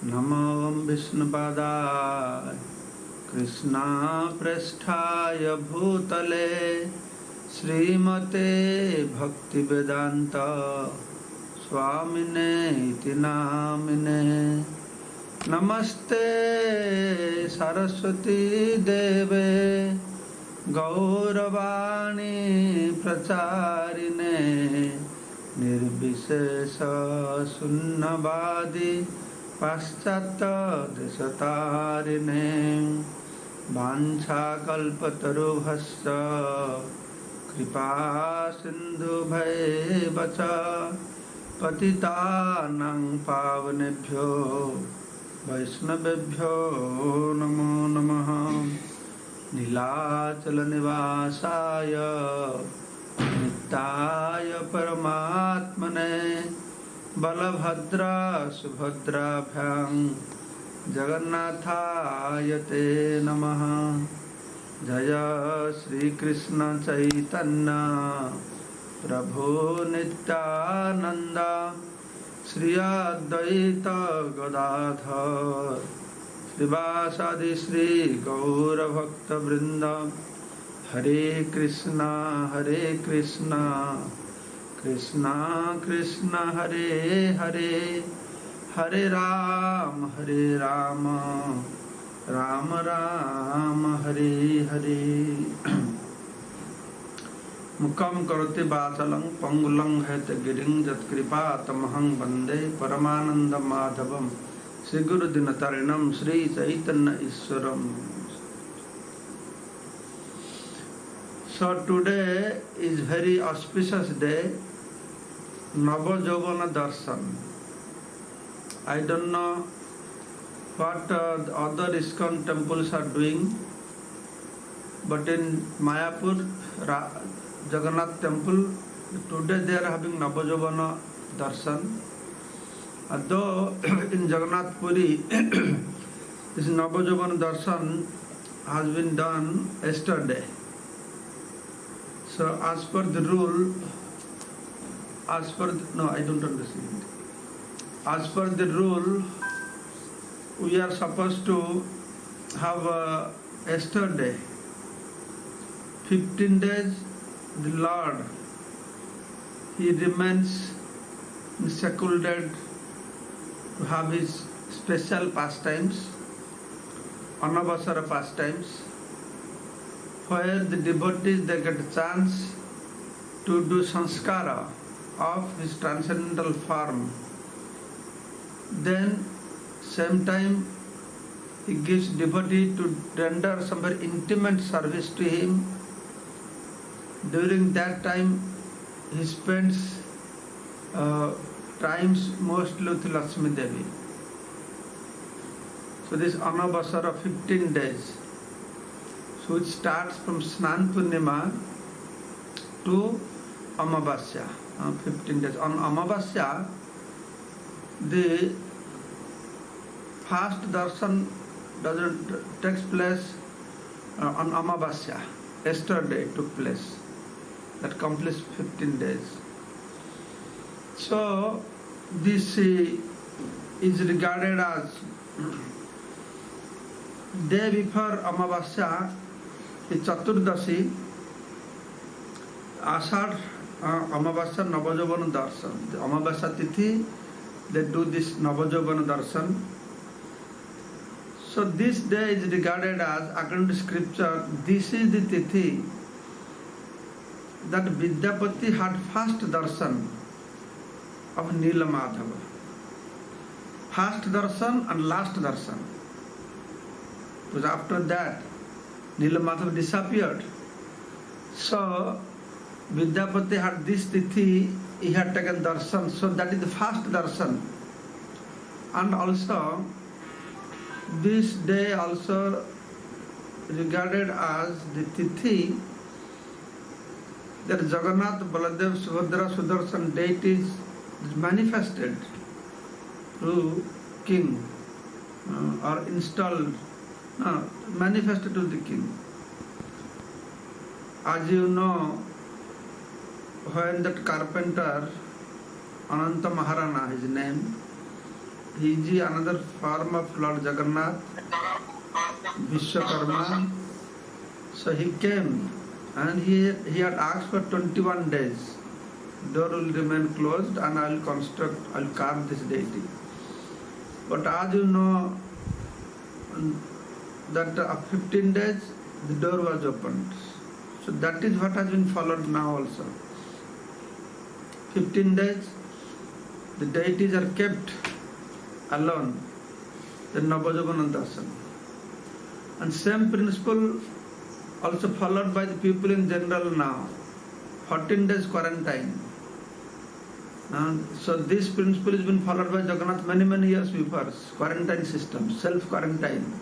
नमो विष्णुपादाय कृष्णापृष्ठाय भूतले श्रीमते भक्तिवेदांत स्वामिने इति नामिने। नमस्ते सरस्वती देवे गौरवाणी प्रचारिणे निर्विशेष शून्यवादी पाश्चात्य देशतारिणे वाञ्छाकल्पतरुभ्यश्च कृपा सिन्धुभैव च पतितानां पावनेभ्यो वैष्णवेभ्यो नमो नमः। नीलाचलनिवासाय नित्याय परमात्मने बलभद्र सुभद्राभ्यां जगन्नाथाय ते नमः। जय श्री कृष्ण चैतन्य प्रभु नित्यानंद श्री अद्वैत गदाधर श्रीवासादि श्री गौरभक्तवृंद। हरे कृष्णा कृष्णा कृष्णा हरे हरे, हरे राम राम राम हरे हरे। मुखं करोति वाचालं पंगुलं हैतगिरिं यत्कृपा तमहं वन्दे परमानन्दमाधवं श्रीगुरुदिनतरिणं Shri Chaitanya ईश्वरम्। So today is very auspicious day, Navajovana Darshan. I don't know what the other ISKCON temples are doing, but in Mayapur Jagannath temple today they are having Navajovana Darshan. Although in Jagannath Puri this Navajovana Darshan has been done yesterday. So as per the rule, no, I don't understand. As per the rule, we are supposed to have yesterday, 15 days, the Lord, He remains secluded to have His special pastimes, Anavasara pastimes, where the devotees they get a chance to do sanskara of his transcendental form. Then same time he gives devotee to render some very intimate service to him. During that time he spends times mostly with Lakshmi Devi. So this Anavasara 15 days. So it starts from Snan Purnima to Amavasya, 15 days. On Amavasya, the fast darshan takes place on Amavasya. Yesterday it took place. That completes 15 days. So this is regarded as day before Amavasya. Chaturdashi, Ashad, Amavasya, Navajovana Darshan. The Amavasya Tithi, they do this Navajovana Darshan. So this day is regarded as, according to scripture, this is the Tithi that Vidyapati had first darshan of Nilamadhava. First darshan and last darshan. Because after that, Nilamadhava disappeared. So Vidyapati had this Tithi, he had taken darshan. So that is the first darshan. And also this day also regarded as the Tithi that Jagannath, Baladev, Subhadra, Sudarshan deities manifested through king or installed, manifested to the king. As you know, when that carpenter, Ananta Maharana, his name, he is another form of Lord Jagannath, Vishwakarma. So he came and he had asked for 21 days. Door will remain closed and I will carve this deity. But as you know, that after 15 days, the door was opened. So that is what has been followed now also. 15 days, the deities are kept alone, the Navajovana Darshan. And same principle also followed by the people in general now. 14 days quarantine. And so this principle has been followed by Jagannath many years before. Quarantine system, self-quarantine.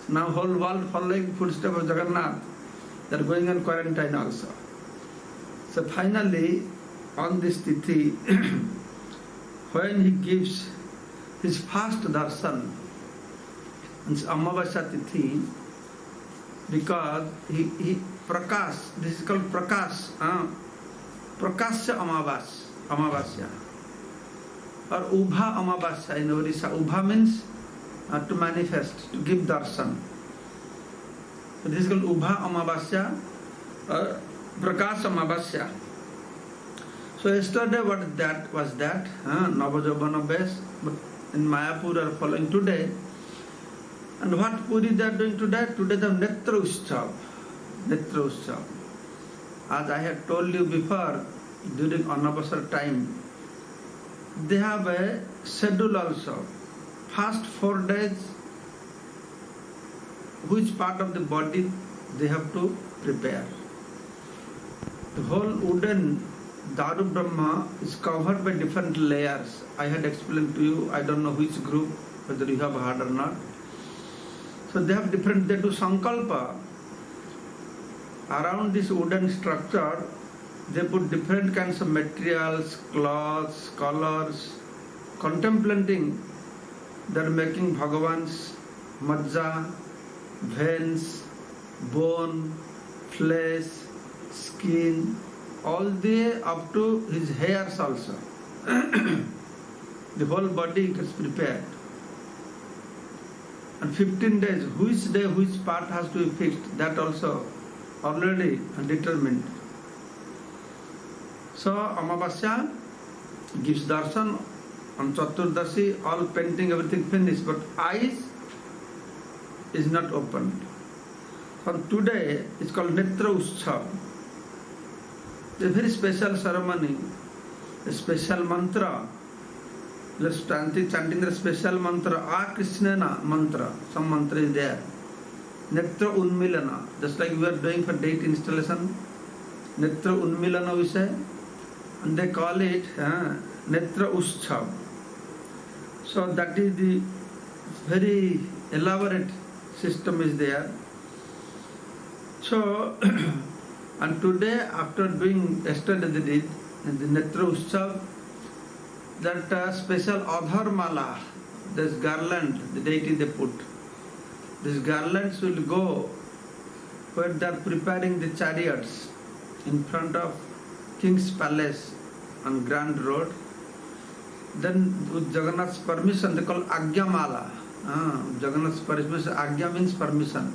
So now whole world following footsteps of Jagannath. They are going on quarantine also. So finally, on this Tithi, when he gives his first darshan, it's Amavasya Tithi, because he Prakash, this is called Prakash, Prakasya Amavasya, or Ubha Amavasya in Orissa. Ubha means to manifest, to give darshan. So this is called Ubha Amavasya or Prakash Amavasya. So yesterday what that was that, Navajovana base, but in Mayapur are following today. And what Puri they are doing today? Today the Netra Utsav. Netra Utsav. As I had told you before, during Annavasar time, they have a schedule also. First 4 days, which part of the body they have to prepare. The whole wooden Daru Brahma is covered by different layers. I had explained to you, I don't know which group, whether you have heard or not. So they have different, they do Sankalpa. Around this wooden structure, they put different kinds of materials, cloths, colors, contemplating. They are making Bhagavan's majja, veins, bone, flesh, skin, all the way up to his hairs also. The whole body gets prepared. And 15 days, which day, which part has to be fixed, that also already determined. So Amavasya gives darshan, on Chaturdashi, all painting, everything finished, but eyes is not opened. So today it's called Netra Utsav. A very special ceremony, a special mantra. We are chanting the special mantra, A Krishnana mantra. Some mantra is there. Netra Unmilana, just like we are doing for date installation. Netra Unmilana we say, and they call it Netra Utsav. So that is the very elaborate system is there. So, and today after doing, yesterday they did, the Netra Utsav, that special Adhar Mala, this garland, the deity they put. These garlands will go where they are preparing the chariots in front of King's Palace on Grand Road. Then with Jagannath's permission, they call Agya Mala. Jagannath's permission, Agya means permission.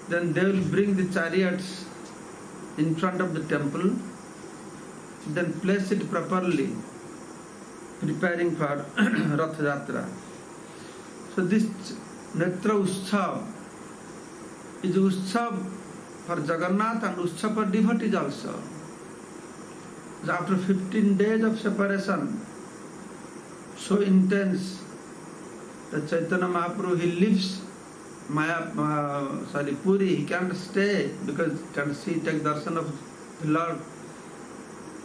Then they will bring the chariots in front of the temple, then place it properly, preparing for Rath Yatra. So this Netra Utsav is Utsav for Jagannath and Utsav for devotees also. So after 15 days of separation, so intense, that Chaitanya Mahaprabhu, he leaves Puri, he can't stay because he can't see, take darshan of the Lord.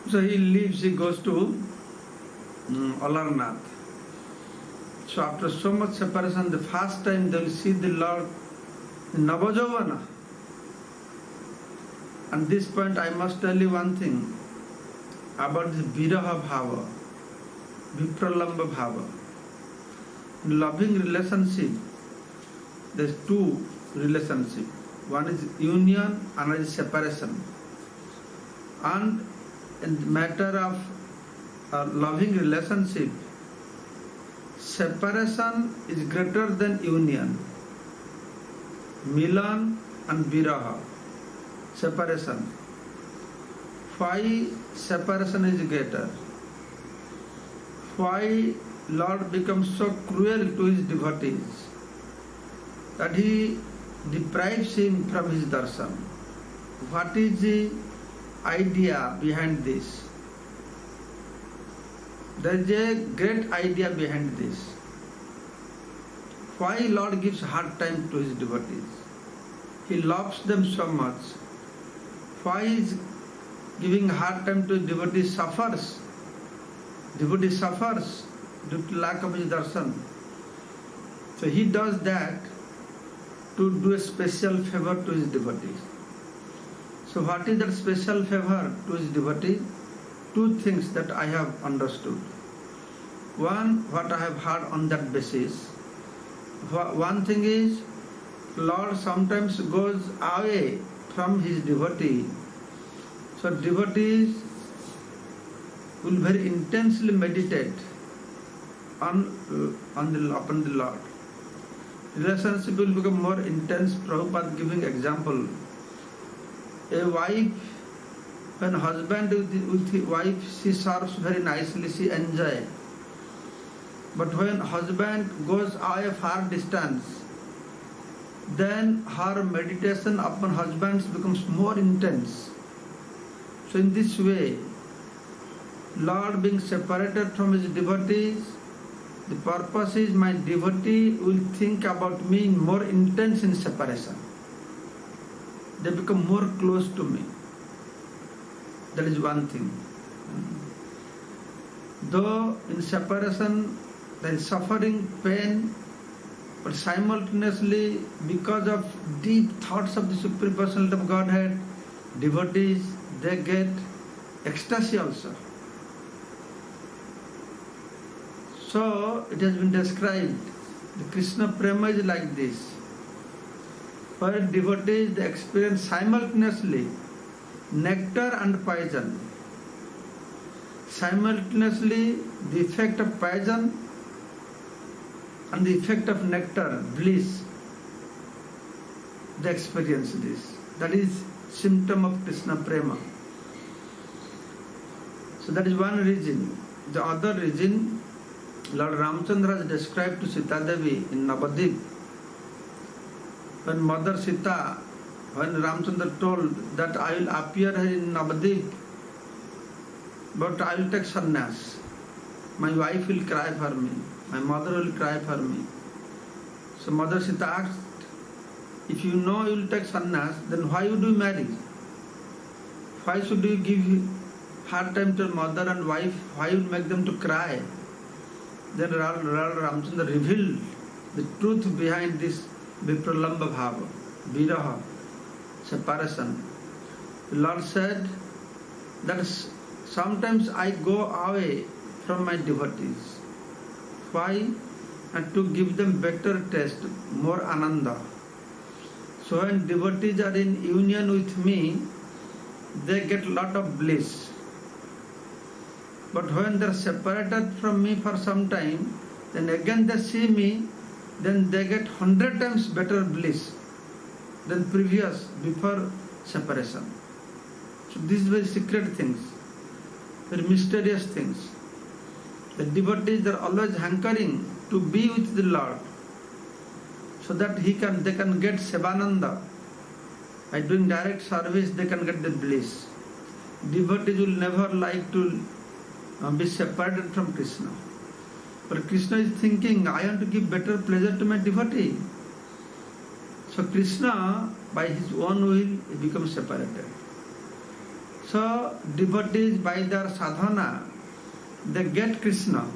So he leaves, he goes to Alarnath. So after so much separation, the first time they will see the Lord in Navajovana. At this point I must tell you one thing about this Viraha Bhava, Vipralamba Bhava. In loving relationship, there is two relationships. One is union, another is separation. And in the matter of loving relationship, separation is greater than union. Milan and Viraha. Separation. Why separation is greater? Why Lord becomes so cruel to his devotees that he deprives him from his darshan? What is the idea behind this? There is a great idea behind this. Why Lord gives hard time to his devotees? He loves them so much. Why is giving hard time to his devotees suffers? Devotee suffers due to lack of his darshan. So he does that to do a special favor to his devotees. So what is that special favor to his devotee? Two things that I have understood. One, what I have heard on that basis. One thing is, Lord sometimes goes away from his devotee. So devotees will very intensely meditate upon the Lord. Relationship will become more intense. Prabhupada giving example. A wife, when husband with the wife, she serves very nicely, she enjoys. But when husband goes away far distance, then her meditation upon husband becomes more intense. So in this way, Lord being separated from his devotees, the purpose is my devotee will think about me more intense in separation. They become more close to me. That is one thing. Though in separation there is suffering, pain, but simultaneously because of deep thoughts of the Supreme Personality of Godhead, devotees, they get ecstasy also. So it has been described, the Krishna Prema is like this. For devotees, they experience simultaneously nectar and poison. Simultaneously, the effect of poison and the effect of nectar, bliss. They experience this. That is symptom of Krishna Prema. So that is one reason. The other reason, Lord Ramchandra has described to Sita Devi in Navadvip. When Mother Sita, when Ramchandra told that I will appear here in Navadvip, but I will take sannyas. My wife will cry for me. My mother will cry for me. So Mother Sita asked, if you know you will take sannyas, then why would you marry? Why should you give hard time to mother and wife? Why you make them to cry? Then Lord Ramchandra revealed the truth behind this Vipralamba Bhava, Viraha, separation. The Lord said that sometimes I go away from my devotees. Why? And to give them better taste, more ananda. So when devotees are in union with me, they get lot of bliss. But when they are separated from me for some time, then again they see me, then they get 100 times better bliss than previous, before separation. So these very secret things, very mysterious things. The devotees are always hankering to be with the Lord, so that they can get Sevananda. By doing direct service, they can get the bliss. Devotees will never like to be separated from Krishna. But Krishna is thinking, I want to give better pleasure to my devotee. So Krishna, by his own will, he becomes separated. So devotees, by their sadhana, they get Krishna.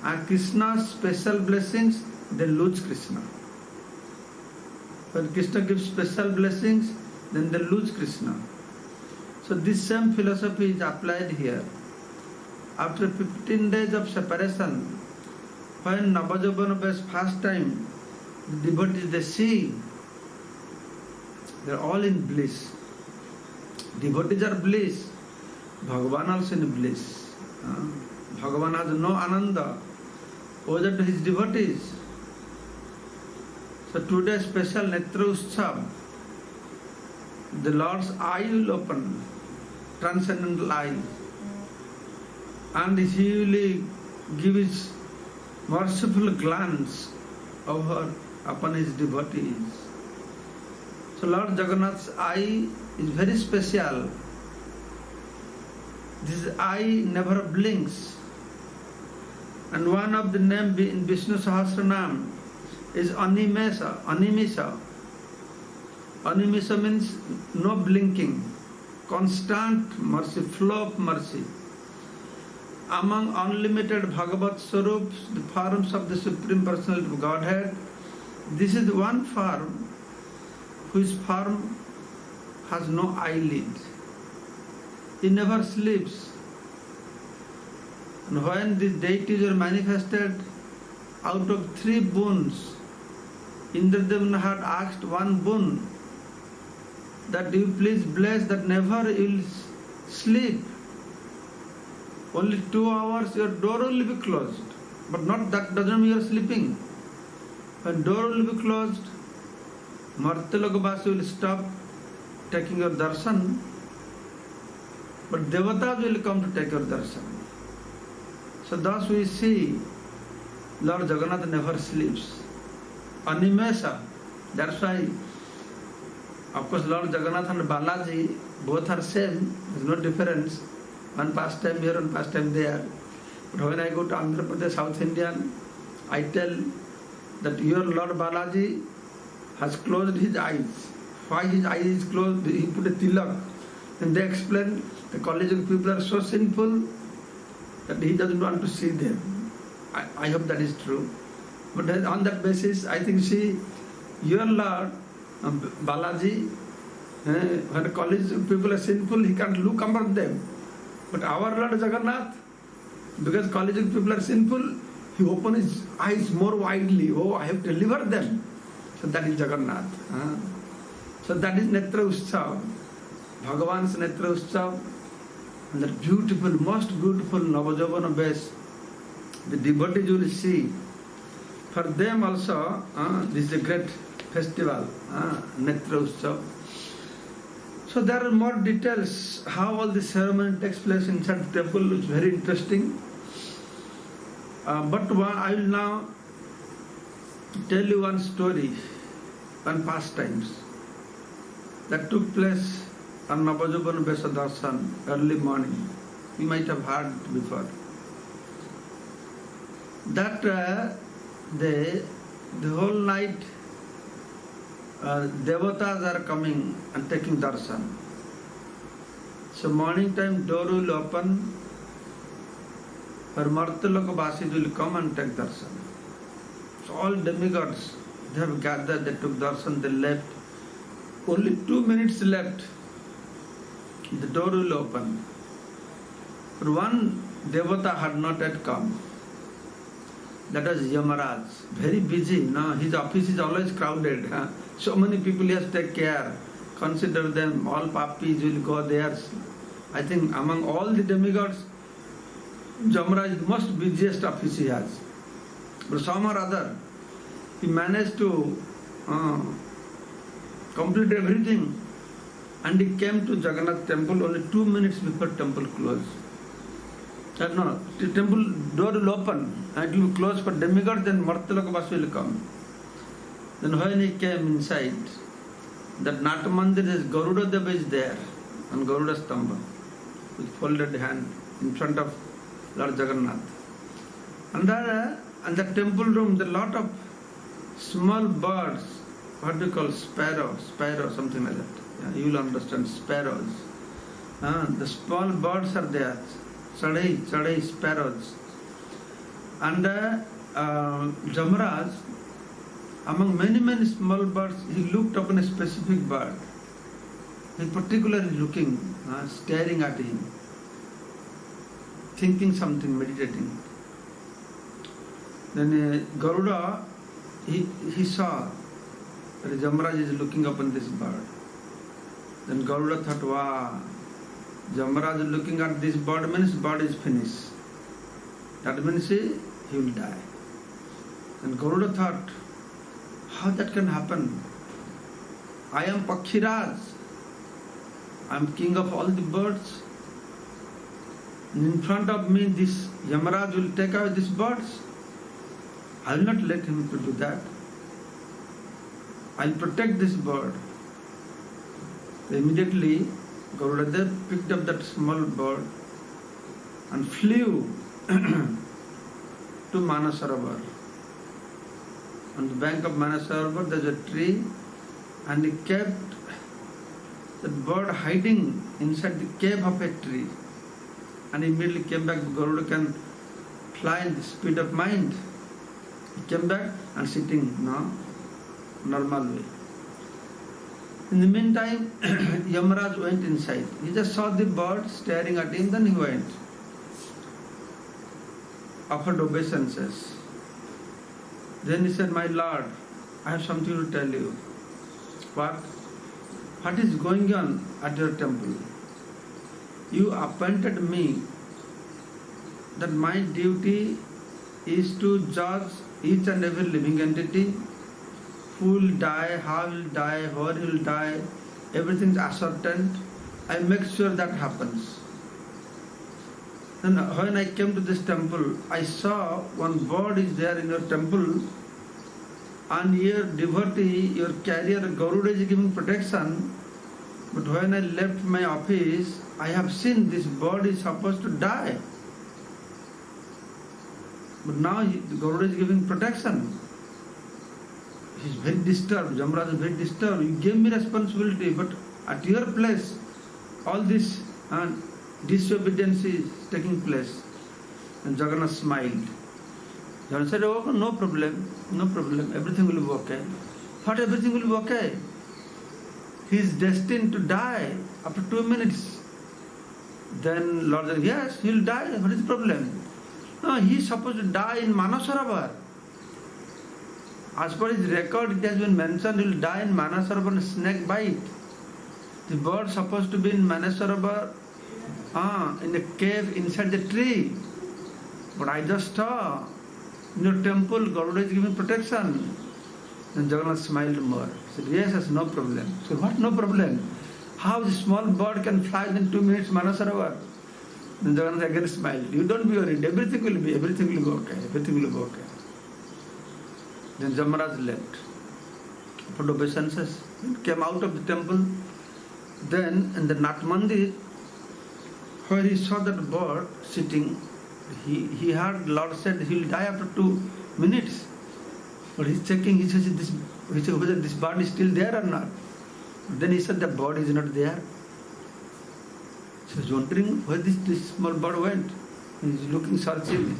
And Krishna's special blessings, they lose Krishna. When Krishna gives special blessings, then they lose Krishna. So this same philosophy is applied here. After 15 days of separation, when Navajavana was first time, the devotees, they see, they are all in bliss. Devotees are bliss. Bhagavan also in bliss. Bhagavan has no ananda. whether to his devotees. So today special Netra Utsav, the Lord's eye will open, transcendental eye, and he will give his merciful glance over upon his devotees. So Lord Jagannath's eye is very special. This eye never blinks. And one of the name in Vishnu Sahasranam is Animesa. Animisa. Animisa means no blinking, constant mercy, flow of mercy. Among unlimited Bhagavat Swarups, the forms of the Supreme Personality of Godhead, this is one form whose form has no eyelid. He never sleeps. And when these deities are manifested, out of 3 boons, Indradevana had asked one boon, that you please bless that never you will sleep. Only 2 hours your door will be closed. But not that doesn't mean you are sleeping. When door will be closed, Martyalokavasi will stop taking your darshan, but Devatas will come to take your darshan. So thus we see Lord Jagannath never sleeps. Animesa, that's why, of course, Lord Jagannath and Balaji both are same, there's no difference. One pastime here, one pastime there. But when I go to Andhra Pradesh, South Indian, I tell that your Lord Balaji has closed his eyes. Why his eyes is closed? He put a tilak. And they explain the college of people are so sinful that he doesn't want to see them. I hope that is true. But on that basis, I think your Lord Balaji, when the college of people are sinful, he can't look upon them. But our Lord Jagannath, because college of people are sinful, he opens his eyes more widely. Oh, I have delivered them. So that is Jagannath. So that is Netra Utsav, Bhagavan's Netra Utsav. And that beautiful, most beautiful Navajavana base, the devotees will see. For them also, this is a great festival, Netra Utsav. So there are more details how all the ceremony takes place inside the temple, which is very interesting. But I will now tell you one story, one pastimes that took place on Navajavana Besa Darshan early morning. You might have heard before. That the whole night Devatas are coming and taking darshan. So morning time door will open, or Martyalokavasis will come and take darshan. So all demigods, they have gathered, they took darshan, they left. Only 2 minutes left, the door will open. But one Devata had not yet come. That was Yamaraj, very busy. Now his office is always crowded. So many people he has to take care. Consider them, all papis will go there. I think among all the demigods, Yamaraj is the most busiest office he has. But some or other, he managed to complete everything. And he came to Jagannath temple only 2 minutes before temple closed. No, the temple door will open and it will close for demigods, then Martyalokavasi will come. Then when he came inside, that Natamandir is Garuda Deva is there on Garuda Stamba with folded hand in front of Lord Jagannath. And there, in the temple room, there are a lot of small birds, what do you call sparrow, something like that. Yeah, you will understand, sparrows. The small birds are there. Chadai sparrows. And Jamaraj, among many small birds, he looked upon a specific bird. He particularly looking, staring at him, thinking something, meditating. Then Garuda, he saw that Jamaraj is looking upon this bird. Then Garuda thought, wow, Jamaraj is looking at this bird means bird is finished. That means he will die. And Garuda thought, how that can happen? I am Pakshiraj. I am king of all the birds. And in front of me, this Yamaraj will take away these birds. I will not let him to do that. I will protect this bird. Immediately, Garudadev picked up that small bird and flew to Manasarovar. On the bank of Manasarovar, there is a tree, and he kept the bird hiding inside the cave of a tree. And he immediately came back. Garuda can fly in the speed of mind. He came back and sitting normal way. In the meantime, Yamaraj went inside. He just saw the bird staring at him, then he went. Offered obeisances. Then he said, my lord, I have something to tell you. What is going on at your temple? You appointed me that my duty is to judge each and every living entity, who will die, how will die, where will die, everything is ascertained. I make sure that happens. And when I came to this temple, I saw one bird is there in your temple, and your devotee, your carrier Garuda is giving protection. But when I left my office, I have seen this bird is supposed to die. But now Garuda is giving protection. He is very disturbed. Yamaraj is very disturbed. You gave me responsibility, but at your place, all this disobedience is taking place. And Jagannath smiled. Jagannath said, oh, no problem, everything will be okay. What everything will be okay? He is destined to die after 2 minutes. Then Lord said, yes, he will die. What is the problem? No, he is supposed to die in Manasarovar. As per his record, it has been mentioned he will die in Manasarovar in snake bite. The bird is supposed to be in Manasarovar, in a cave inside the tree. But I just saw in your temple, Garuda is giving protection. Then Jagannath smiled more. He said, yes, no problem. So what no problem? How the small bird can fly in 2 minutes Manasarovar? Then Jagannath again smiled. You don't be worried. Everything will be okay. Everything will be okay. Then Yamaraj left. Put obeisances. Came out of the temple. Then in the Nath Mandir, where he saw that bird sitting, he heard Lord said he will die after 2 minutes. But he's checking, he says whether this bird is still there or not. Then he said the bird is not there. He was wondering where this small bird went. He is looking, searching.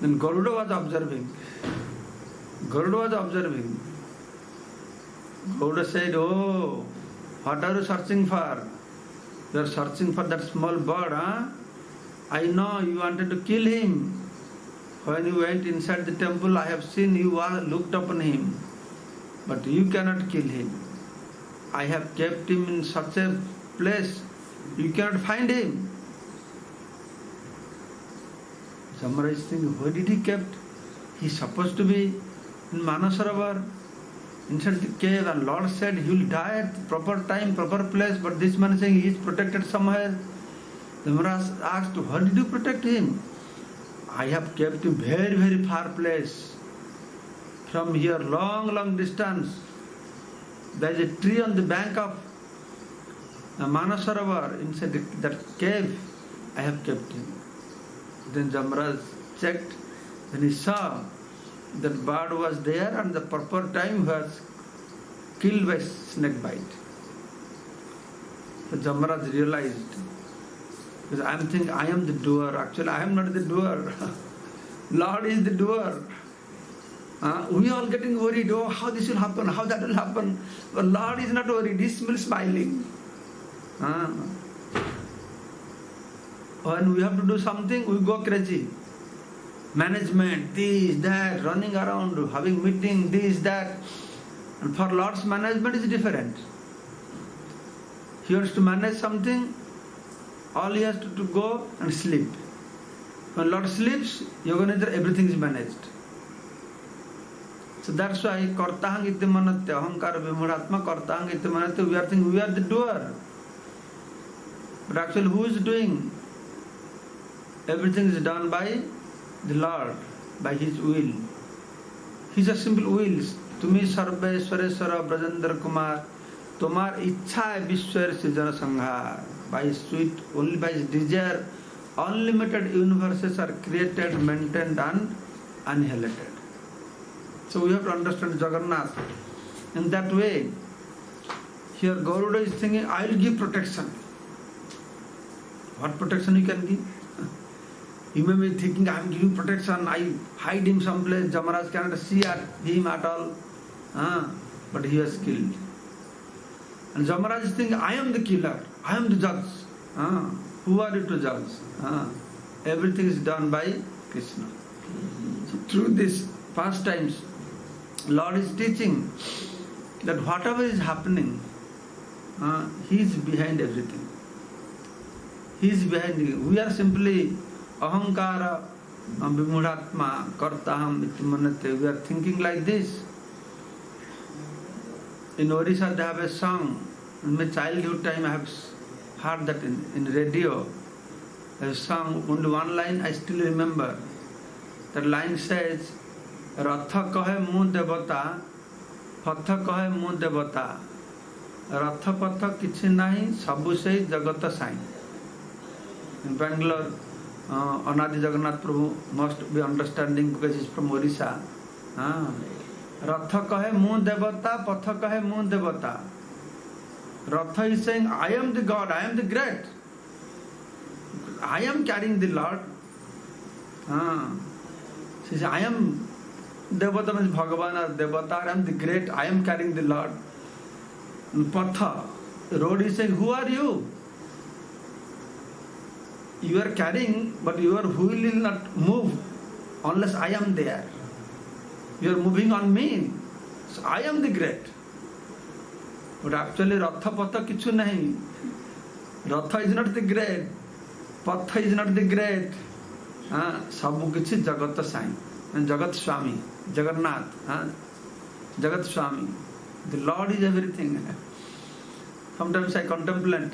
Then Garuda was observing. Garuda said, oh, what are you searching for? You are searching for that small bird, huh? I know you wanted to kill him. When you went inside the temple, I have seen you looked upon him. But you cannot kill him. I have kept him in such a place, you cannot find him. Yamaraj is thinking, where did he kept? He is supposed to be in Manasarovar, inside the cave, and Lord said he will die at the proper time, proper place, but this man is saying he is protected somewhere. Yamaraj asked, where did you protect him? I have kept him very, very far place. From here, long distance. There is a tree on the bank of Manasarovar, inside that cave, I have kept him. Then Yamaraj checked, then he saw that bird was there and the proper time was killed by snake bite. So Yamaraj realized, because I am thinking I am the doer. Actually, I am not the doer. Lord is the doer. We all getting worried, oh, how this will happen, how that will happen. But Lord is not worried, He is still smiling. When we have to do something, we go crazy. Management, this, that, running around, having meeting, this, that. And for Lord's management is different. He wants to manage something, all he has to go and sleep. When Lord sleeps, Yoganidra, everything is managed. So that's why kartahang iti manatya, ahankara vimudhatma kartahang iti manatya, we are thinking we are the doer. But actually who is doing? Everything is done by the Lord, by His will. His a simple will. Tumi sarveshwareswara brajendra kumar, tomar ichha hai vishwar srijana sanghar. By His sweet, only by His desire, unlimited universes are created, maintained and annihilated. So we have to understand Jagannath in that way. Here Garuda is thinking, I will give protection. What protection you can give? You may be thinking, I am giving protection, I hide him someplace, Jamaraj cannot see him at all. But he was killed. And Jamaraj is thinking, I am the killer, I am the judge. Who are you to judge? Everything is done by Krishna. So through these pastimes, Lord is teaching that whatever is happening, He is behind everything. He is behind it. We are simply ahankara vimudhatma kartaham iti manate. We are thinking like this. In Odisha they have a song. In my childhood time I have heard that in radio. A song, only one line I still remember. That line says, Ratha kahe mu devata, patha kahe mu devata. Ratha patha kichi nahi, sabu sei jagata sai. In Bangalore, Anadi Jagannath Prabhu must be understanding because he is from Odisha. Ratha kahe mu devata, patha kahe mu devata. Ratha is saying, I am the God, I am the great. I am carrying the Lord. She says, I am Devata means Bhagavan or Devata, I am the great, I am carrying the Lord. And Patha, the road is saying, who are you? You are carrying, but your wheel will not move unless I am there. You are moving on me. So I am the great. But actually Ratha Patha kichu nahi. Ratha is not the great. Patha is not the great. Sabu kichi Jagata Sai. And Jagat Swami. Jagannath. Jagat Swami. The Lord is everything. Sometimes I contemplate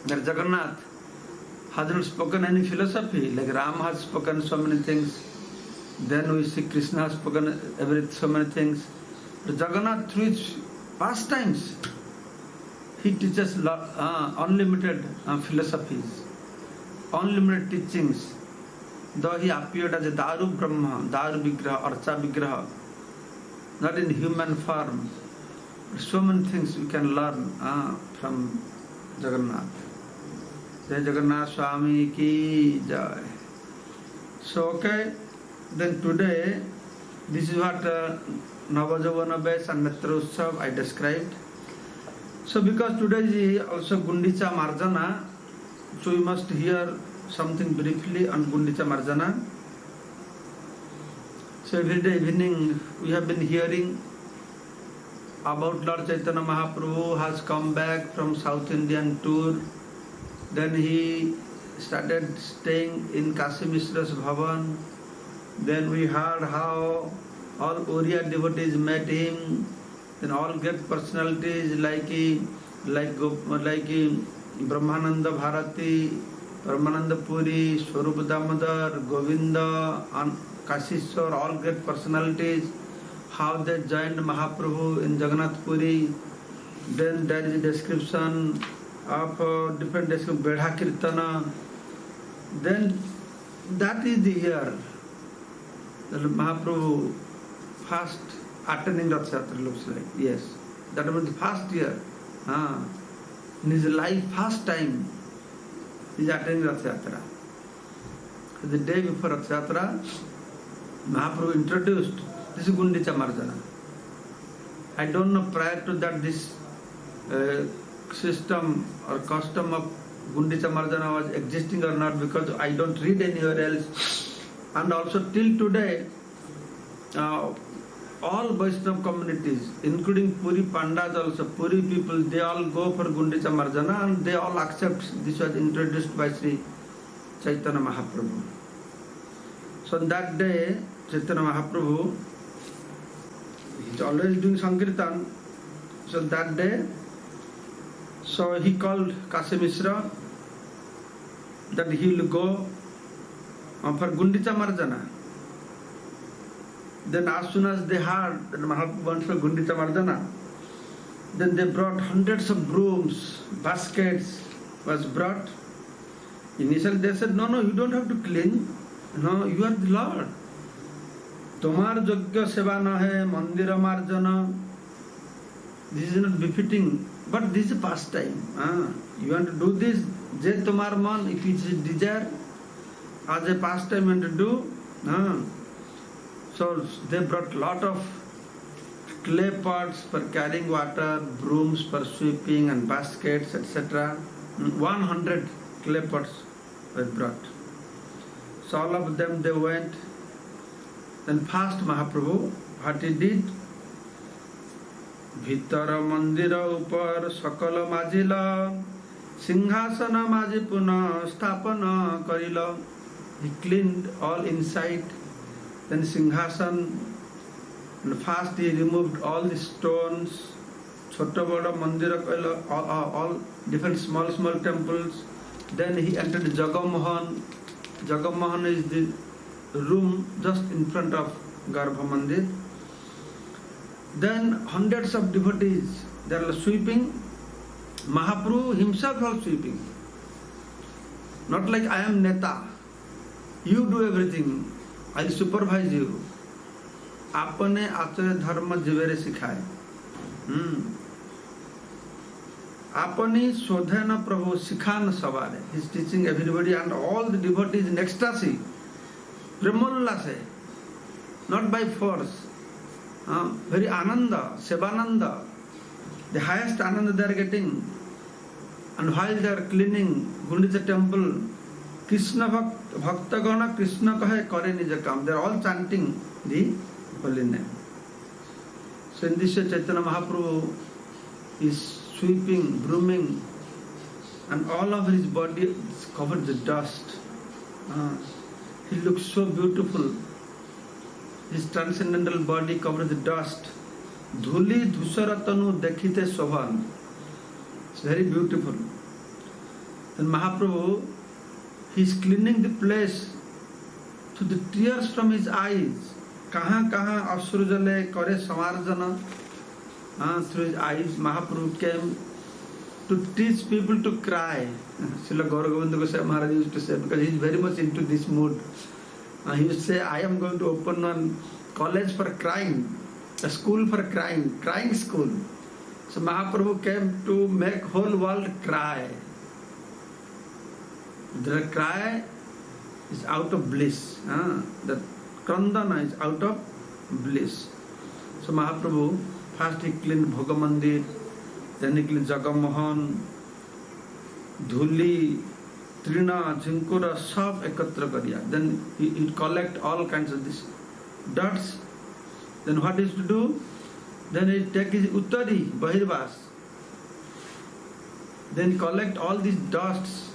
that Jagannath has not spoken any philosophy. Like Ram has spoken so many things. Then we see Krishna has spoken so many things. But Jagannath through his pastimes, he teaches unlimited philosophies, unlimited teachings. Though he appeared as a Daru Brahma, Daru Vigraha, Archa Vigraha, not in human form. So many things we can learn from Jagannath. Jai Jagannath Swami ki jai. So okay, then today, this is what Navajavana Bes and Netra Utsav I described. So because today is also Gundicha Marjana, so we must hear something briefly on Gundicha Marjana. So every day evening we have been hearing about Lord Chaitanya Mahaprabhu has come back from South Indian tour. Then he started staying in Kashi Mishra's Bhavan. Then we heard how all Oriya devotees met him. Then all great personalities like Brahmananda Bharati, Brahmananda Puri, Swarup Damodar, Govinda, and Kashishwar, all great personalities, how they joined Mahaprabhu in Jagannath Puri. Then there is a description of different description, Bedha Kirtana. Then that is the year that Mahaprabhu first attending Rath Yatra, looks like. Yes, that was the first year. In his life, first time he is attending Rath Yatra. The day before Rath Yatra, Mahaprabhu introduced this is Gundicha Marjana. I don't know prior to that this system or custom of Gundicha Marjana was existing or not, because I don't read anywhere else. And also till today, all Vaishnava communities, including Puri Pandas also, Puri people, they all go for Gundicha Marjana and they all accept this was introduced by Sri Chaitanya Mahaprabhu. So on that day, Chaitanya Mahaprabhu He's always doing Sankirtan. So that day, so he called Kasi Mishra that he will go for Gundicha Marjana. Then as soon as they heard that Mahaprabhu wants for Gundicha Marjana, then they brought hundreds of brooms, baskets was brought. Initially they said, no, you don't have to clean. No, you are the Lord. Tomar Yogya Seva Nahe, Mandira Marjana. This is not befitting, but this is a pastime. You want to do this, Je Tomar Man, if it is desire, as a pastime you want to do. So they brought lot of clay pots for carrying water, brooms for sweeping and baskets, etc. 100 clay pots were brought. So all of them they went. Then first Mahaprabhu, what he did? Bhitar mandira upar sakala majila, singhasana maji puna stapana karila. He cleaned all inside. Then Singhasan, and first he removed all the stones, Chota Bada Mandira, all different small temples. Then he entered Jagamohan. Jagamohan is the room just in front of Garbha Mandir. Then hundreds of devotees, they are sweeping. Mahaprabhu himself was sweeping. Not like I am Neta. You do everything. I will supervise you. आपने आचर्य धर्म जीवेरे सिखाए. आपने शोधन प्रभु सिखान सवारे. He is teaching everybody and all the devotees in ecstasy. Premollase, not by force. Very ananda, sevananda. The highest ananda they are getting. And while they are cleaning Gundicha temple, Krishna Bhaktagana, Krishna kahe kare nija kam. They are all chanting the holy name. So in this way Chaitanya Mahaprabhu is sweeping, brooming, and all of his body is covered with dust. He looks so beautiful. His transcendental body covered with dust. Dhuli dhusaratanu dekhite sovan. It's very beautiful. Then Mahaprabhu, he is cleaning the place to the tears from his eyes. Kahan Asrujale Kore Samarjana. Through his eyes, Mahaprabhu came to teach people to cry. Srila Gaura Govinda Goswami Maharaj used to say, because he is very much into this mood. He used to say, I am going to open one college for crying, a school for crying, crying school. So Mahaprabhu came to make whole world cry. The cry is out of bliss. The Krandana is out of bliss. So Mahaprabhu, first he cleaned Bhogamandir, then he cleaned Jagamohan, Dhuli, Trina, Jinkura, sab ekatra kariya. Then he collect all kinds of this dots. Then what is to do? Then he take his uttari, Bahirvas. Then he collect all these dusts,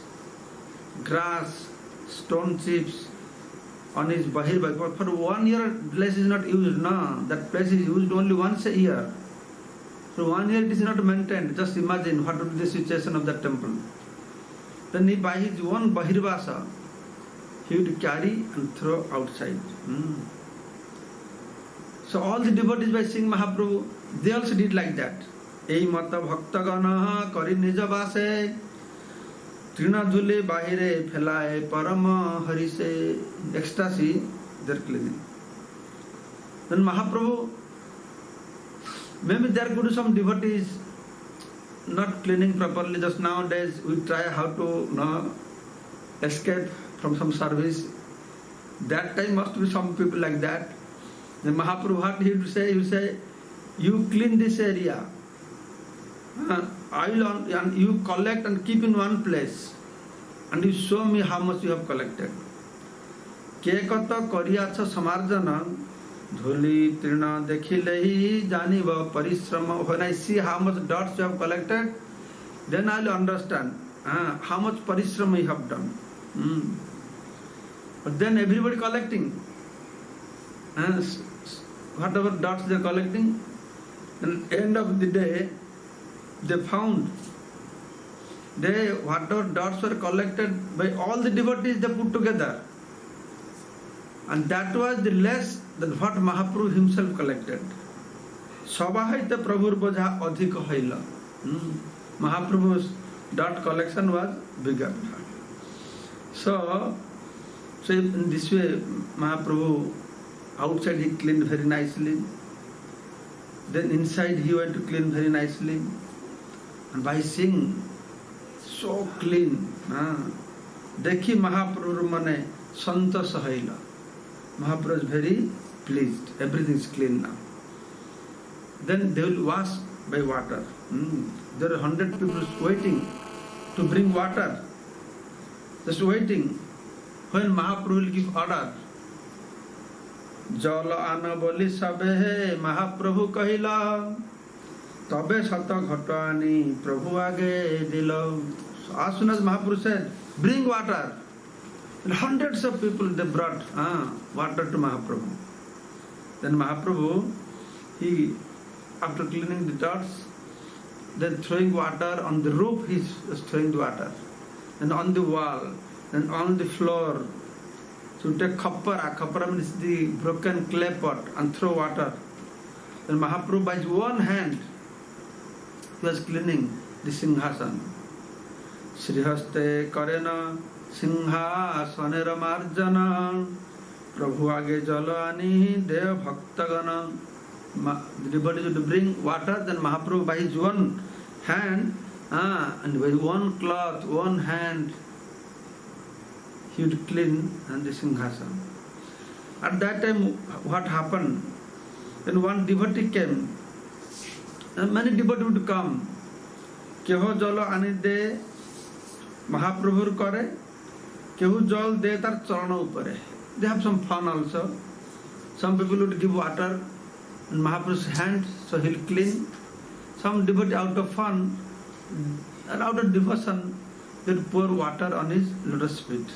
grass, stone chips on his Bahirvas. But for 1 year, place is not used. No, that place is used only once a year. For 1 year it is not maintained. Just imagine what would be the situation of that temple. Then he by his own Bahirvasa, he would carry and throw outside. So all the devotees by seeing Mahaprabhu, they also did like that. Ei mata bhaktagana kari nijavase trina dhule bahire phelaye parama harise. Ecstasy, they are cleaning. Then Mahaprabhu, maybe there could be some devotees not cleaning properly. Just nowadays we try how to escape from some service. That time must be some people like that. Then Mahaprabhu, what he would say? He would say, you clean this area. And you collect and keep in one place. And you show me how much you have collected. Kekata kariyacha samarjana dhuli trina dekhilehi janiva parishrama. When I see how much dots you have collected, then I will understand how much parishrama you have done. But then everybody collecting. whatever dots they are collecting. And end of the day, they found whatever dots were collected by all the devotees, they put together. And that was the less than what Mahaprabhu himself collected. Sabahita Prabhur Boja Adhika Haila. Mahaprabhu's dot collection was bigger. So in this way, Mahaprabhu, outside he cleaned very nicely. Then inside he went to clean very nicely. And by seeing so clean, Dekhi Mahaprabhu mane santosh haila. Mahaprabhu is very pleased. Everything is clean now. Then they will wash by water. There are 100 people waiting to bring water. Just waiting. When Mahaprabhu will give order, Jala ana boli sabe Mahaprabhu kahila, tabe sata ghatani Prabhu age dilo. So as soon as Mahaprabhu said, bring water, and hundreds of people they brought water to Mahaprabhu. Then Mahaprabhu, he, after cleaning the dots, then throwing water on the roof, he was throwing the water, and on the wall, and on the floor. So take khapara means the broken clay pot, and throw water. Then Mahaprabhu by his one hand, he was cleaning the Singhasan. Srihaste karena Singhasanera marjana Prabhu age jalani dev bhaktagana. The devotee should bring water, then Mahaprabhu by his one hand, and by one cloth, one hand, he would clean and the Singhasan. At that time, what happened? When one devotee came, and many devotees would come. Keho jalo ani de Mahaprabhur kore, kehu jal de tar charana upare. They have some fun also. Some people would give water in Mahaprabhu's hand, so he'll clean. Some devotee out of fun and out of devotion, they'll pour water on his lotus feet.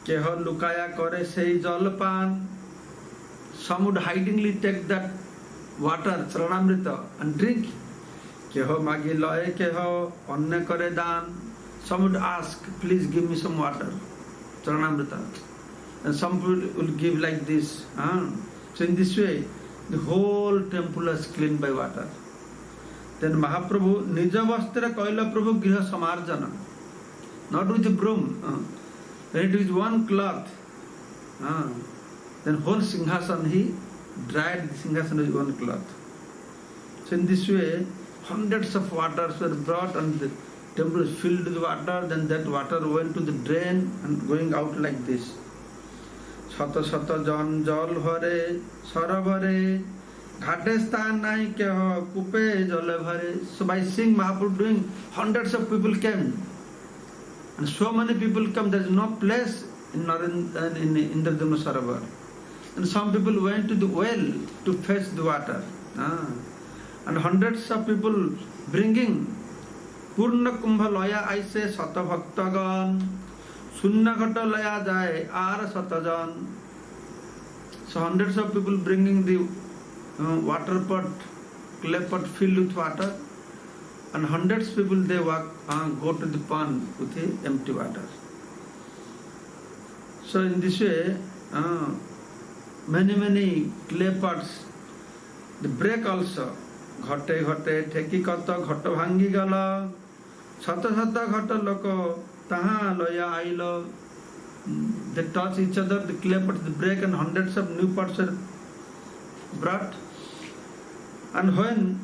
Keho lukaya kore sei jalpan. Some would hidingly take that water, charanamrita, and drink. Keho magi loye keho onne kore dan. Some would ask, please give me some water, charanamrita. And some people will give like this. So in this way, the whole temple is cleaned by water. Then Mahaprabhu, Nija Vastra Koila Prabhu Griha Samarjana. Not with a broom. Then it is one cloth. Then whole Singhasan, he dried the Singhasan with one cloth. So in this way, hundreds of waters were brought and the temple was filled with water. Then that water went to the drain and going out like this. Sata sata jan jal bhare saravare ghate sthan nahi keho kupe jale bhare. So by seeing Mahaprabhu doing, hundreds of people came. And so many people come, there is no place in Indradumna Sarovar. And some people went to the well to fetch the water. And hundreds of people bringing Purna Kumbha Laya Aise Sata Bhaktagan Sunna Ghata Laya Jai Ara Satajan. So hundreds of people bringing the water pot, clay pot filled with water, and hundreds of people they go to the pond with the empty water. So in this way, many clay pots, they break also. Ghate ghate theki kata ghata bhangi gala sata sata ghata loko taha loya ailo. They touch each other, the clay pots they break, and hundreds of new pots are brought. And when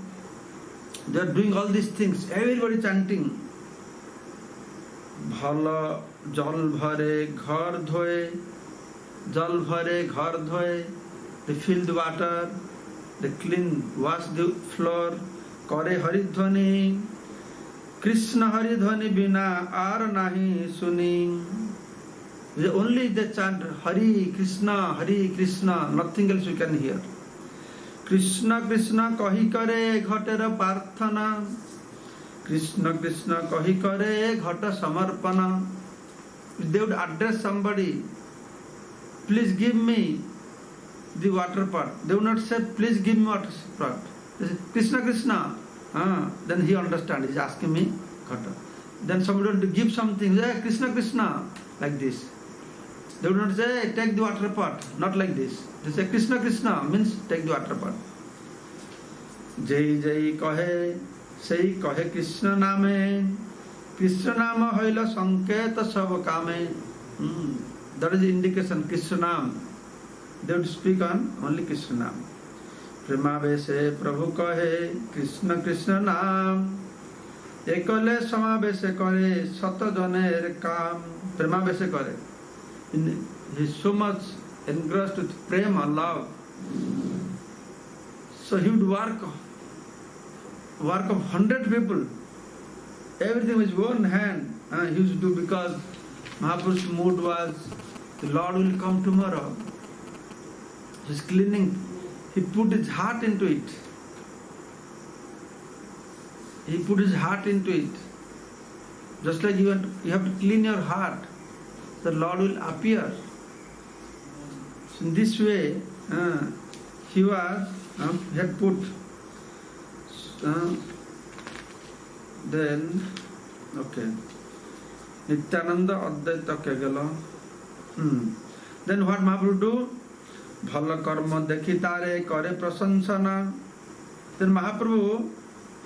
they are doing all these things, everybody chanting bhala jal bhare ghar dhoye, jal bhare ghar dhoye. They fill the water, they clean, wash the floor. Kare hari dhvani Krishna hari dhvani bina ar nahi suni. Only they chant Hari Krishna, nothing else you can hear. Krishna Krishna kahi kare ghatera parthana. Krishna Krishna kahi kare ghata samarpana. If they would address somebody, please give me the water pot. They would not say, please give me water pot. They say, Krishna, Krishna. Then he understands. He's asking me Ghata. Then somebody want to give something. Say, Krishna, Krishna. Like this. They would not say, take the water pot. Not like this. They say, Krishna, Krishna means take the water pot. Jai Jai kahe, sei kahe Krishna name. Krishna nama hoila sanketa sab kame. That is the indication, Krishna name. They would speak on only Krishna name. Premavese Prabhu kahe, Krishna Krishna name. Ekale samavese kare, sata janer kam. Premavese kare. He is so much engrossed with prema, love. So he would work of 100 people. Everything with his own hand he used to do, because Mahaprabhu's mood was, the Lord will come tomorrow. He's cleaning. He put his heart into it. He put his heart into it. Just like you have to clean your heart, the Lord will appear. So in this way, he had put. Then, okay. Nityananda Advaita Kegala. Then what Mahaprabhu do? Bhala karma dekhi tare kare prasansana. Then Mahaprabhu,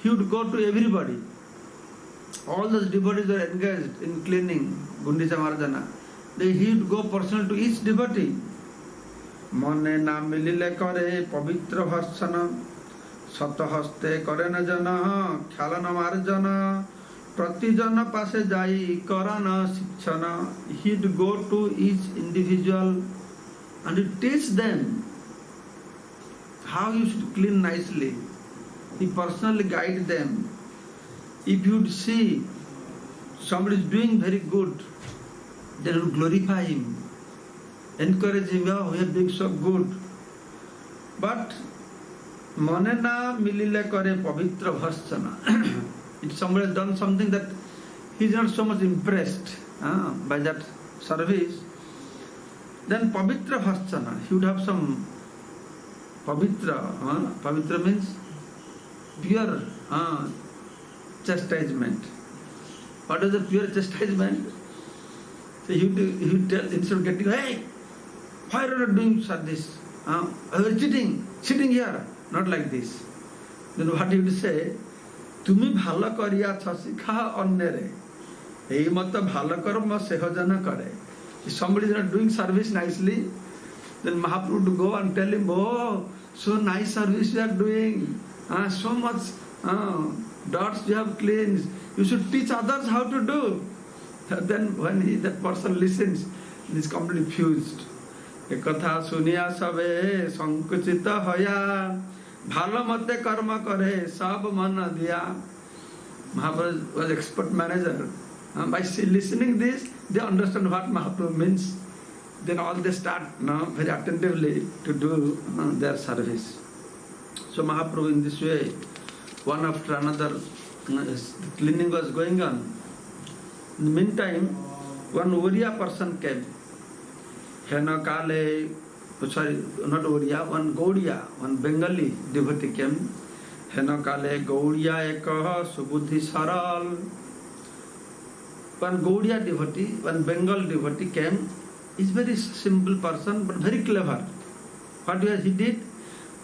he would go to everybody. All those devotees are engaged in cleaning Gundicha Marjana. He would go personally to each devotee. Mane na milile kare pavitra bharsana. Satahaste kare na jana khyalana marjana. Prati jana pase jai karana sikshana. He would go to each individual and he teach them how you should clean nicely. He personally guide them. If you would see somebody is doing very good, then you glorify him, encourage him. Oh, we are doing so good. But mane na milile kare pavitra bharsana. If somebody has done something that he is not so much impressed by that service, then pavitra bharsana, he would have some pavitra. Pavitra means pure chastisement. What is the pure chastisement? So he would tell, instead of getting, hey, why are you not doing this? You are sitting here. Not like this. Then what he would say, Tumi bhala kariya chasika onnere. Ei mata bhala karma sehajana kare. If somebody is not doing service nicely, then Mahaprabhu would go and tell him, oh, so nice service you are doing. So much dots you have cleansed. You should teach others how to do. Then when that person listens, he is completely fused. Ekatha suniya sabe sankuchita hoya. Bhala mate karma kare sab mana diya. Mahaprabhu was expert manager. By listening this, they understand what Mahaprabhu means. Then all they start very attentively to do their service. So Mahaprabhu in this way, one after another, cleaning was going on. In the meantime, one Oriya person came. Hena Kale, sorry, not Oriya, one Gaudiya, one Bengali devotee came. Hena Kale Gaudiya ekaha subuddhi saral. One Gaudiya devotee, one Bengal devotee came. He's very simple person but very clever. What he did?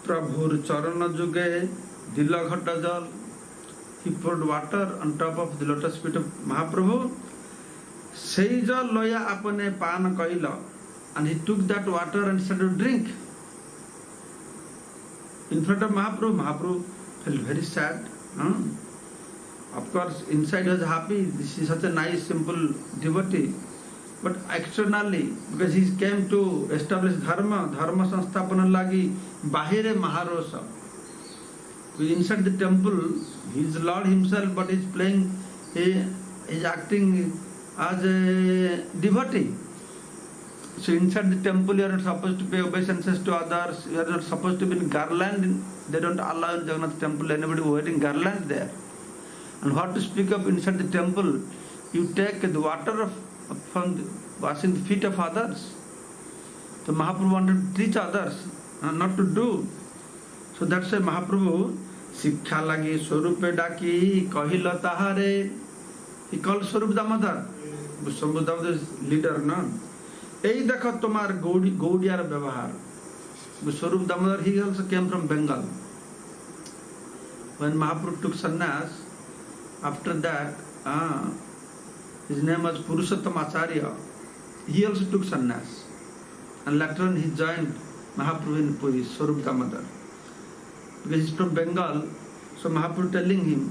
Prabhur charana juge dila ghata jal. He poured water on top of the lotus feet of Mahaprabhu. Sei jal loya apane pan kaila. And he took that water and started to drink. In front of Mahaprabhu, Mahaprabhu felt very sad. Of course, inside he was happy. This is such a nice, simple devotee. But externally, because he came to establish dharma sanstapana lagi, bahire maharosa. Inside the temple, he is Lord himself, but he is playing, he is acting as a devotee. So inside the temple, you are not supposed to pay obeisances to others. You are not supposed to be in garland. They don't allow in Jagannath temple anybody wearing garland there. And what to speak of inside the temple? You take the water from washing the feet of others. So Mahaprabhu wanted to teach others not to do. So that's why Mahaprabhu शिक्षा लगी स्वरूप डाकी कहिल ताहारे. He called Swarup Damodar. Swarup Damodar is leader, no? এই দেখো তোমার গৌড়িয়ার ব্যবহার. Swarup Damodar, he also came from Bengal. When Mahaprabhu took sannyas, after that, his name was Purushottam Acharya. He also took sannyas. And later on he joined Mahaprabhu in Puri, Swarup Damodar. Because he is from Bengal, so Mahaprabhu telling him,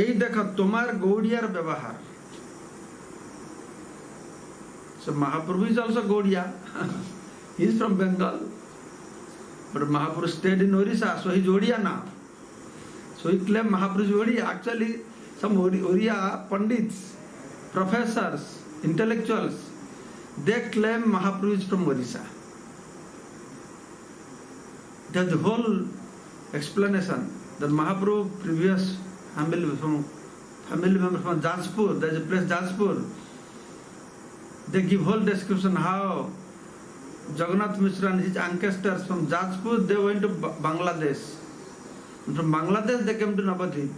এই দেখো তোমার গৌড়িয়ার ব্যবহার. So Mahaprabhu is also Gaudiya. He is from Bengal. But Mahaprabhu stayed in Orissa, so he is Odia now. So he claimed Mahaprabhu is Odia. Actually, some Oriya Pandits, professors, intellectuals, they claim Mahaprabhu is from Orissa. That's the whole explanation that Mahaprabhu previous family member from Jajpur, there is a place Jajpur. They give whole description how Jagannath Mishra and his ancestors from Jajpur, they went to Bangladesh. And from Bangladesh they came to Navadvip.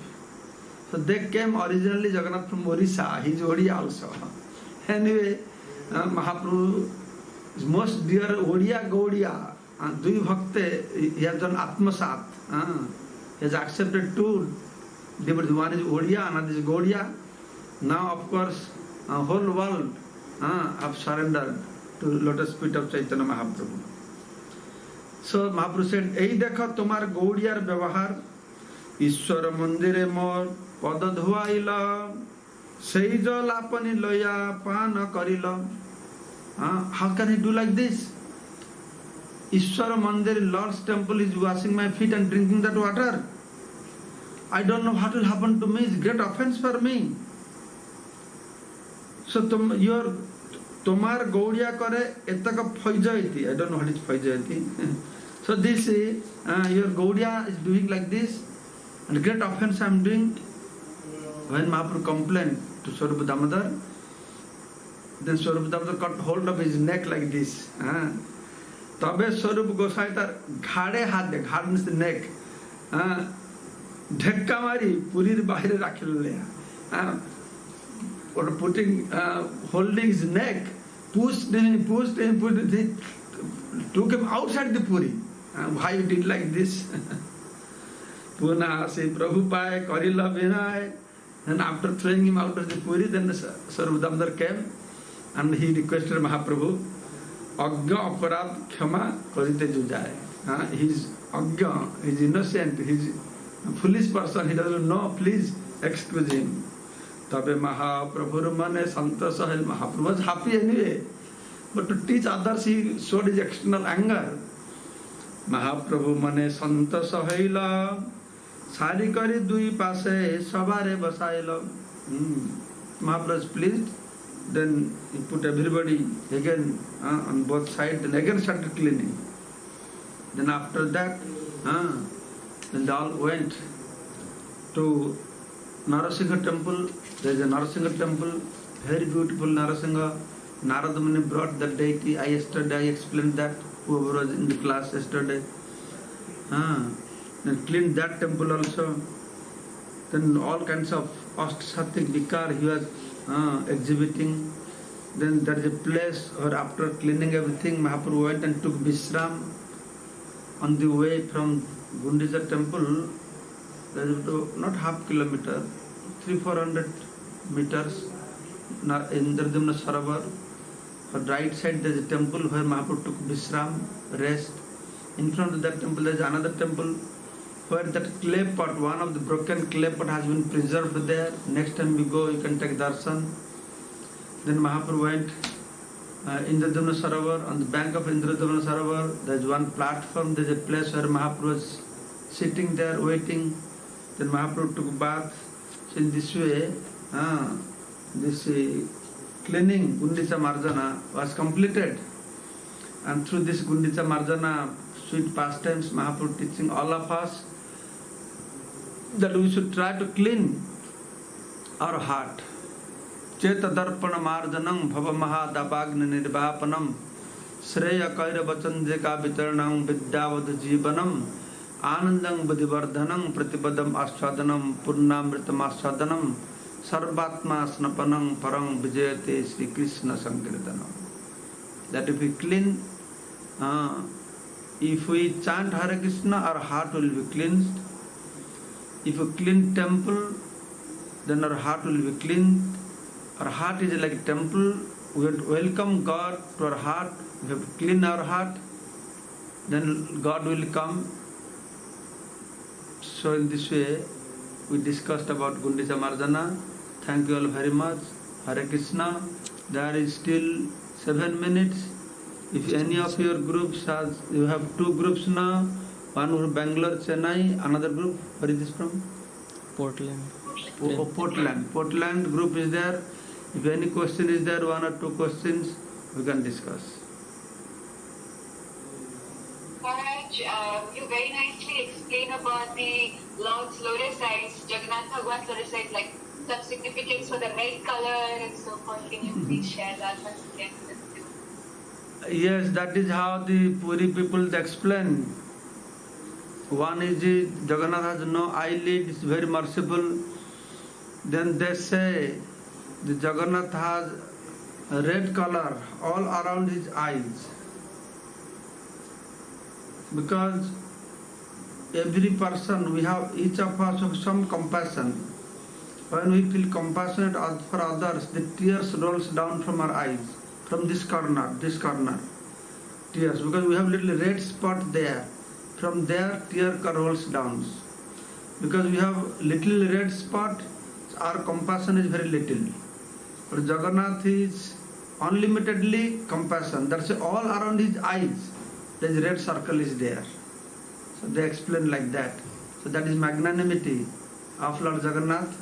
So they came originally Jagannath from Orissa, he is Odia also. Anyway, Mahaprabhu is most dear Odia Gaudiya. Dui Bhakte, he has done Atmasat. He has accepted two devotees. One is Odia, another is Gaudiya. Now, of course, whole world have surrendered to lotus feet of Chaitanya Mahaprabhu. So Mahaprabhu said, ei dekho tomar Gaudiyar vyavahar, Ishwar mandire mor pada dhuaila, sei jal apani loya pana karila. How can he do like this? Ishwara Mandir, Lord's temple, is washing my feet and drinking that water. I don't know what will happen to me. It's great offense for me. So tomar Gaudiya kare etaka phaijayati. I don't know what is phaijayati. So this your Gaudiya is doing like this, and great offense I am doing. When Mahaprabhu complained to Swarup Damodar, then Swarup Damodar got hold of his neck like this. तबे स्वरूप गोसाई तार घाड़े हाथ दे, Ghad means the neck, ढक्का मारी पूरी बाहर रख लिया, or putting holding his neck, pushed him, took him outside the puri. Why you did like this? Puna se Prabhu paye karila vinay. And after throwing him out of the puri, then Swarup Damodar came and he requested Mahaprabhu, Agya aparad kshama karite jujaye. He is Agya, he is innocent, he is a foolish person, he doesn't know, please excuse him. Tabe Mahaprabhu mane santasa hai. Mahaprabhu was happy anyway, but to teach others he showed his external anger. Mahaprabhu mane santasa haila, sari kari dui pase sabare basaila. Mahaprabhu is pleased. Then he put everybody again on both sides, and again started cleaning. Then after that, then they all went to Narasingha temple. There is a Narasingha temple, very beautiful Narasingha. Narada Muni brought that deity. Yesterday I explained that, whoever was in the class yesterday. Then cleaned that temple also. Then all kinds of Ashtasattvic vikar he was exhibiting. Then there is a place where after cleaning everything, Mahaprabhu went and took Vishram. On the way from Gundicha temple, there is not half kilometer, 300-400 meters, Indradyumna Sarovar. On the right side there is a temple where Mahaprabhu took Vishram, rest. In front of that temple there is another temple where that clay pot, one of the broken clay pot has been preserved there. Next time we go, you can take darshan. Then Mahaprabhu went Indradyumna Sarovar. On the bank of Indradyumna Sarovar, there is one platform, there is a place where Mahaprabhu was sitting there waiting. Then Mahaprabhu took bath. So in this way, this cleaning Gundicha Marjana was completed. And through this Gundicha Marjana sweet pastimes, Mahaprabhu teaching all of us that we should try to clean our heart. Cheta darpana marjanam bhava mahadabagna nirvapanam श्रेय कैर वचन जे का वितरणं विद्यावध जीवनम आनंदं बुद्धिवर्धनं प्रतिपदम आस्वादनम पूर्णामृतम आस्वादनम सर्वात्मा स्नपनं परं विजयते Shri Krishna संकीर्तनम. That if we clean, if we chant Hare Krishna, our heart will be cleansed. If we clean temple, then our heart will be cleaned. Our heart is like a temple. We have to welcome God to our heart. We have to clean our heart. Then God will come. So in this way, we discussed about Gundicha Marjana. Thank you all very much. Hare Krishna. There is still 7 minutes. If any of your groups has, you have 2 groups now. One from Bangalore, Chennai. Another group. Where is this from? Portland. Portland. Portland group is there. If any question is there, 1 or 2 questions, we can discuss. Maharaj, you very nicely explain about the Lord's lotus eyes, Jagannath Bhagwan's lotus eyes, like some significance for the red color and so forth. Can you please share that once again with you? Yes, that is how the Puri people explain. One is the Jagannath has no eyelid, is very merciful. Then they say the Jagannath has a red color all around his eyes. Because every person, we have, each of us have some compassion. When we feel compassionate for others, the tears rolls down from our eyes, from this corner, tears, because we have little red spot there. From there, tear rolls down. Because we have little red spot, our compassion is very little. But Jagannath is unlimitedly compassion. That's all around his eyes. The red circle is there. So they explain like that. So that is magnanimity of Lord Jagannath.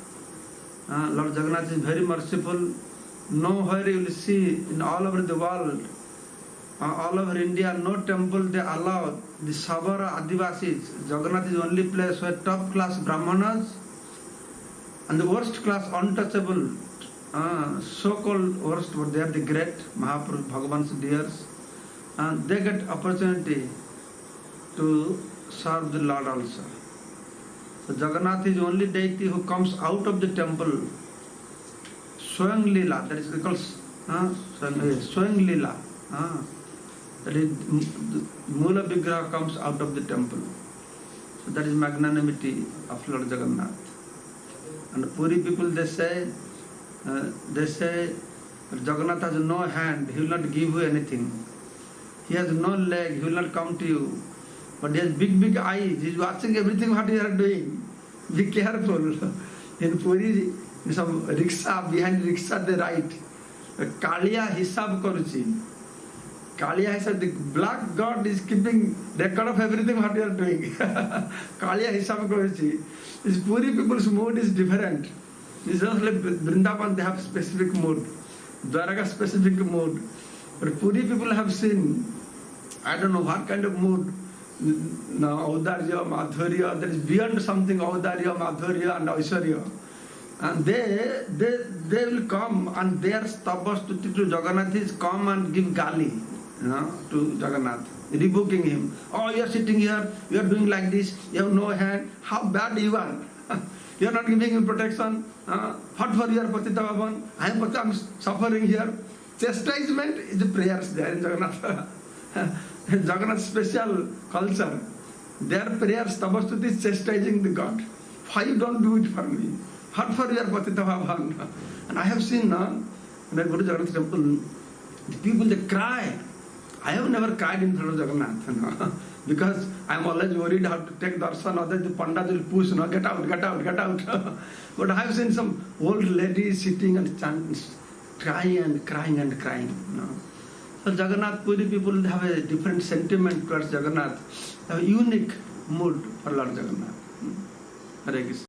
Lord Jagannath is very merciful. Nowhere you will see in all over the world, all over India, no temple they allow the Sabara Adivasis. Jagannath is the only place where top class Brahmanas and the worst class untouchable, so-called worst, but they are the great Mahaprabhu, Bhagavan's dears. And they get opportunity to serve the Lord also. So Jagannath is the only deity who comes out of the temple. Swayam Leela, that is called Swayam Leela. That is Mula Vigraha comes out of the temple. So that is magnanimity of Lord Jagannath. And Puri people they say Jagannath has no hand, he will not give you anything. He has no leg, he will not come to you. But he has big eyes, he is watching everything what you are doing. Be careful. In Puri, some rickshaw, behind rickshaw they write, Kaliya Hisab Karuchi. Kaliya Hisab, the black god is keeping record of everything what you are doing. Kaliya Hisab Karuchi. This Puri people's mood is different. It's just like Vrindavan, they have specific mood. Dwaraka specific mood. But Puri people have seen, I don't know what kind of mood, Audarya, Madhurya, that is beyond something, Audarya, Madhurya and Aishwarya. And they will come and their tapastuti to Jagannath is come and give gali to Jagannath, rebuking him. Oh, you are sitting here, you are doing like this, you have no hand, how bad you are. You are not giving him protection. What for your Patita Bhavan? I am suffering here. Chastisement is the prayers there in Jagannath. Jagannath's special culture. Their prayers, tapastuti is chastising the God. Why you don't do it for me? What for your Patita Bhavan? And I have seen when I go to Jagannath temple, the people they cry. I have never cried in front of Jagannath. Because I am always worried how to take darshan, otherwise the Pandit will push, get out. But I have seen some old ladies sitting and chanting, crying and crying. So Jagannath, Puri people have a different sentiment towards Jagannath, have a unique mood for Lord Jagannath. Hare Krishna.